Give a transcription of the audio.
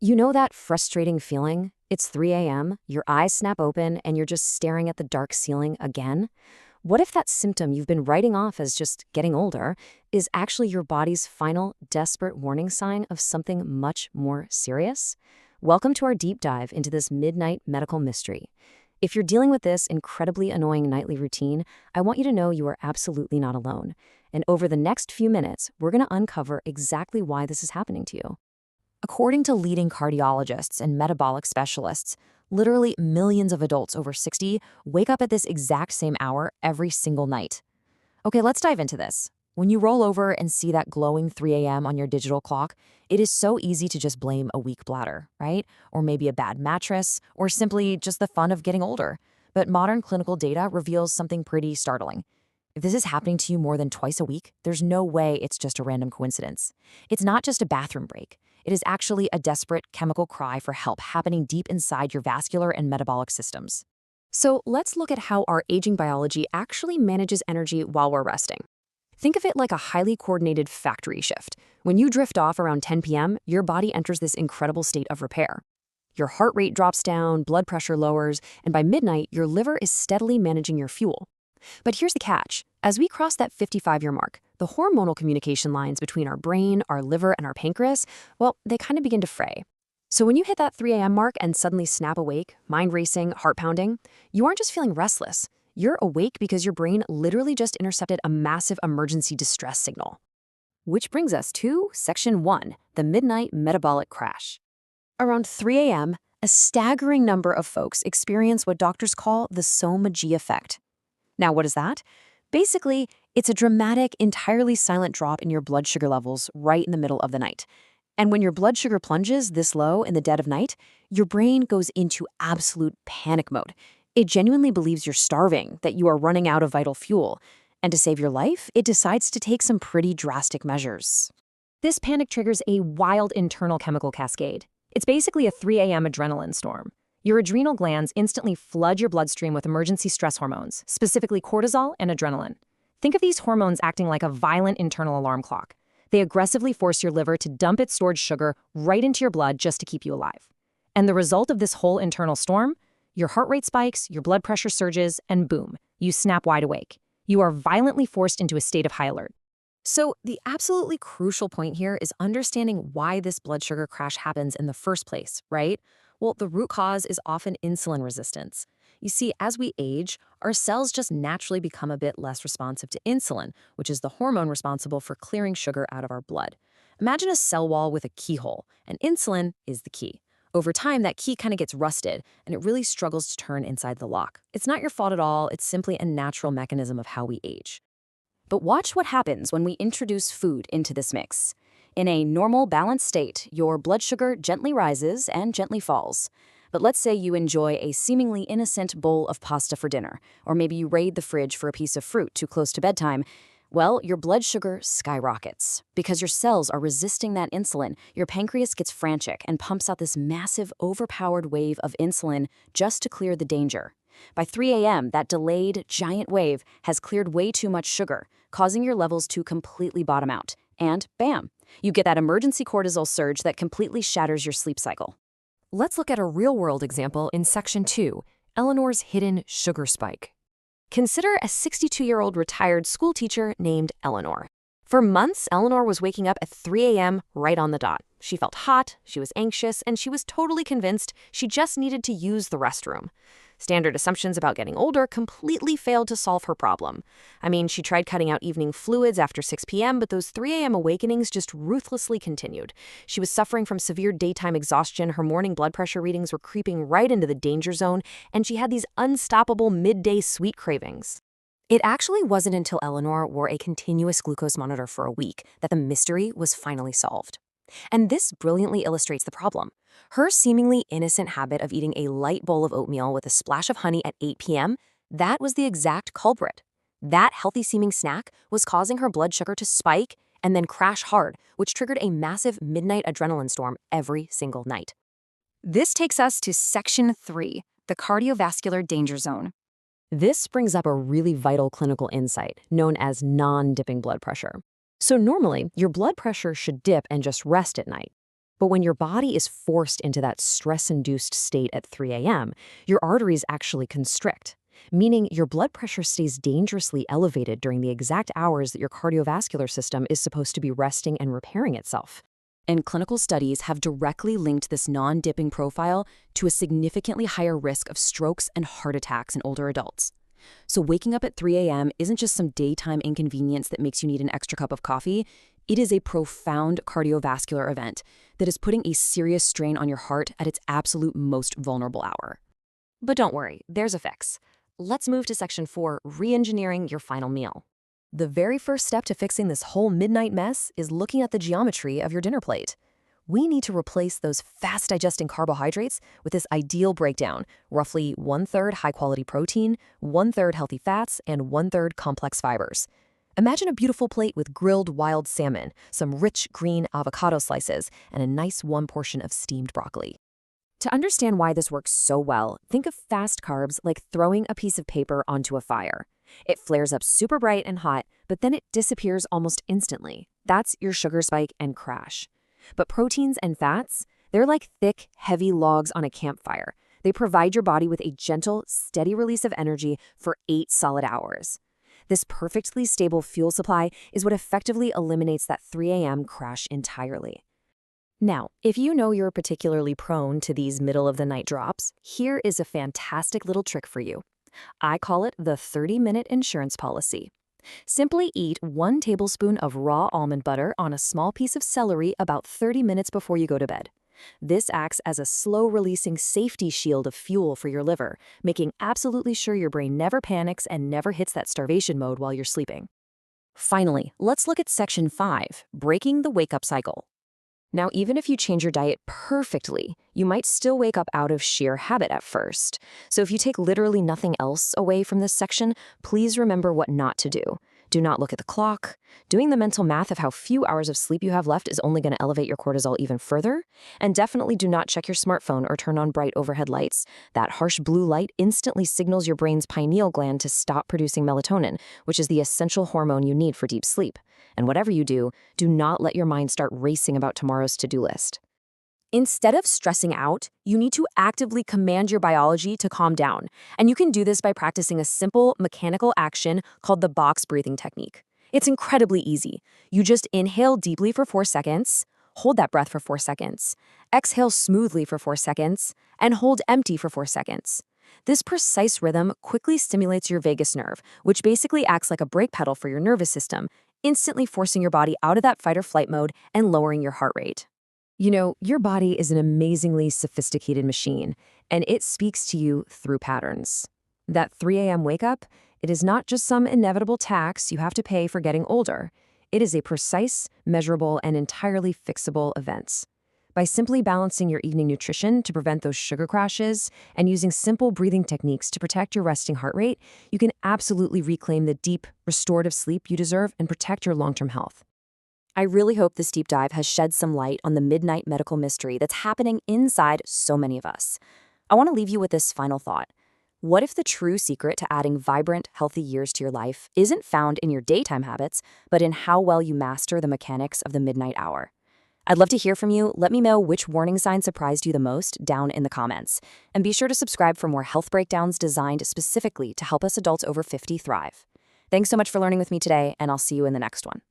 You know that frustrating feeling? It's 3 a.m., your eyes snap open, and you're just staring at the dark ceiling again? What if that symptom you've been writing off as just getting older is actually your body's final, desperate warning sign of something much more serious? Welcome to our deep dive into this midnight medical mystery. If you're dealing with this incredibly annoying nightly routine, I want you to know you are absolutely not alone. And over the next few minutes, we're going to uncover exactly why this is happening to you. According to leading cardiologists and metabolic specialists, literally millions of adults over 60 wake up at this exact same hour every single night. Okay, let's dive into this. When you roll over and see that glowing 3 a.m. on your digital clock, it is so easy to just blame a weak bladder, right? Or maybe a bad mattress, or simply just the fun of getting older. But modern clinical data reveals something pretty startling. If this is happening to you more than twice a week, there's no way it's just a random coincidence. It's not just a bathroom break. It is actually a desperate chemical cry for help happening deep inside your vascular and metabolic systems. So let's look at how our aging biology actually manages energy while we're resting. Think of it like a highly coordinated factory shift. When you drift off around 10 p.m., your body enters this incredible state of repair. Your heart rate drops down, blood pressure lowers, and by midnight, your liver is steadily managing your fuel. But here's the catch. As we cross that 55-year mark, the hormonal communication lines between our brain, our liver, and our pancreas, well, they kind of begin to fray. So when you hit that 3 a.m. mark and suddenly snap awake, mind racing, heart pounding, you aren't just feeling restless. You're awake because your brain literally just intercepted a massive emergency distress signal. Which brings us to Section 1, the midnight metabolic crash. Around 3 a.m., a staggering number of folks experience what doctors call the Somogyi effect. Now, what is that? Basically, it's a dramatic, entirely silent drop in your blood sugar levels right in the middle of the night. And when your blood sugar plunges this low in the dead of night, your brain goes into absolute panic mode. It genuinely believes you're starving, that you are running out of vital fuel. And to save your life, it decides to take some pretty drastic measures. This panic triggers a wild internal chemical cascade. It's basically a 3 a.m. adrenaline storm. Your adrenal glands instantly flood your bloodstream with emergency stress hormones, specifically cortisol and adrenaline. Think of these hormones acting like a violent internal alarm clock. They aggressively force your liver to dump its stored sugar right into your blood just to keep you alive. And the result of this whole internal storm? Your heart rate spikes, your blood pressure surges, and boom, you snap wide awake. You are violently forced into a state of high alert. So the absolutely crucial point here is understanding why this blood sugar crash happens in the first place, right? Well, the root cause is often insulin resistance. You see, as we age, our cells just naturally become a bit less responsive to insulin, which is the hormone responsible for clearing sugar out of our blood. Imagine a cell wall with a keyhole, and insulin is the key. Over time, that key kind of gets rusted, and it really struggles to turn inside the lock. It's not your fault at all, it's simply a natural mechanism of how we age. But watch what happens when we introduce food into this mix. In a normal, balanced state, your blood sugar gently rises and gently falls. But let's say you enjoy a seemingly innocent bowl of pasta for dinner, or maybe you raid the fridge for a piece of fruit too close to bedtime. Well, your blood sugar skyrockets. Because your cells are resisting that insulin, your pancreas gets frantic and pumps out this massive, overpowered wave of insulin just to clear the danger. By 3 a.m., that delayed, giant wave has cleared way too much sugar, causing your levels to completely bottom out. And bam! You get that emergency cortisol surge that completely shatters your sleep cycle. Let's look at a real-world example in Section 2, Eleanor's hidden sugar spike. Consider a 62-year-old retired school teacher named Eleanor. For months, Eleanor was waking up at 3 a.m. right on the dot. She felt hot, she was anxious, and she was totally convinced she just needed to use the restroom. Standard assumptions about getting older completely failed to solve her problem. I mean, she tried cutting out evening fluids after 6 p.m., but those 3 a.m. awakenings just ruthlessly continued. She was suffering from severe daytime exhaustion, her morning blood pressure readings were creeping right into the danger zone, and she had these unstoppable midday sweet cravings. It actually wasn't until Eleanor wore a continuous glucose monitor for a week that the mystery was finally solved. And this brilliantly illustrates the problem. Her seemingly innocent habit of eating a light bowl of oatmeal with a splash of honey at 8 p.m., that was the exact culprit. That healthy-seeming snack was causing her blood sugar to spike and then crash hard, which triggered a massive midnight adrenaline storm every single night. This takes us to Section 3, the cardiovascular danger zone. This brings up a really vital clinical insight known as non-dipping blood pressure. So normally, your blood pressure should dip and just rest at night. But when your body is forced into that stress-induced state at 3 a.m., your arteries actually constrict, meaning your blood pressure stays dangerously elevated during the exact hours that your cardiovascular system is supposed to be resting and repairing itself. And clinical studies have directly linked this non-dipping profile to a significantly higher risk of strokes and heart attacks in older adults. So waking up at 3 a.m. isn't just some daytime inconvenience that makes you need an extra cup of coffee. It is a profound cardiovascular event that is putting a serious strain on your heart at its absolute most vulnerable hour. But don't worry, there's a fix. Let's move to Section 4, re-engineering your final meal. The very first step to fixing this whole midnight mess is looking at the geometry of your dinner plate. We need to replace those fast-digesting carbohydrates with this ideal breakdown, roughly 1/3 high-quality protein, 1/3 healthy fats, and 1/3 complex fibers. Imagine a beautiful plate with grilled wild salmon, some rich green avocado slices, and a nice one portion of steamed broccoli. To understand why this works so well, think of fast carbs like throwing a piece of paper onto a fire. It flares up super bright and hot, but then it disappears almost instantly. That's your sugar spike and crash. But proteins and fats, they're like thick, heavy logs on a campfire. They provide your body with a gentle, steady release of energy for 8 solid hours. This perfectly stable fuel supply is what effectively eliminates that 3 a.m. crash entirely. Now, if you know you're particularly prone to these middle-of-the-night drops, here is a fantastic little trick for you. I call it the 30-minute insurance policy. Simply eat 1 tablespoon of raw almond butter on a small piece of celery about 30 minutes before you go to bed. This acts as a slow-releasing safety shield of fuel for your liver, making absolutely sure your brain never panics and never hits that starvation mode while you're sleeping. Finally, let's look at Section 5, breaking the wake-up cycle. Now, even if you change your diet perfectly, you might still wake up out of sheer habit at first. So if you take literally nothing else away from this section, please remember what not to do. Do not look at the clock. Doing the mental math of how few hours of sleep you have left is only going to elevate your cortisol even further. And definitely do not check your smartphone or turn on bright overhead lights. That harsh blue light instantly signals your brain's pineal gland to stop producing melatonin, which is the essential hormone you need for deep sleep. And whatever you do, do not let your mind start racing about tomorrow's to-do list. Instead of stressing out, you need to actively command your biology to calm down. And you can do this by practicing a simple mechanical action called the box breathing technique. It's incredibly easy. You just inhale deeply for 4 seconds, hold that breath for 4 seconds, exhale smoothly for 4 seconds, and hold empty for 4 seconds. This precise rhythm quickly stimulates your vagus nerve, which basically acts like a brake pedal for your nervous system, instantly forcing your body out of that fight or flight mode and lowering your heart rate. You know, your body is an amazingly sophisticated machine, and it speaks to you through patterns. That 3 a.m. wake-up, it is not just some inevitable tax you have to pay for getting older. It is a precise, measurable, and entirely fixable event. By simply balancing your evening nutrition to prevent those sugar crashes and using simple breathing techniques to protect your resting heart rate, you can absolutely reclaim the deep, restorative sleep you deserve and protect your long-term health. I really hope this deep dive has shed some light on the midnight medical mystery that's happening inside so many of us. I want to leave you with this final thought. What if the true secret to adding vibrant, healthy years to your life isn't found in your daytime habits, but in how well you master the mechanics of the midnight hour? I'd love to hear from you. Let me know which warning sign surprised you the most down in the comments. And be sure to subscribe for more health breakdowns designed specifically to help us adults over 50 thrive. Thanks so much for learning with me today, and I'll see you in the next one.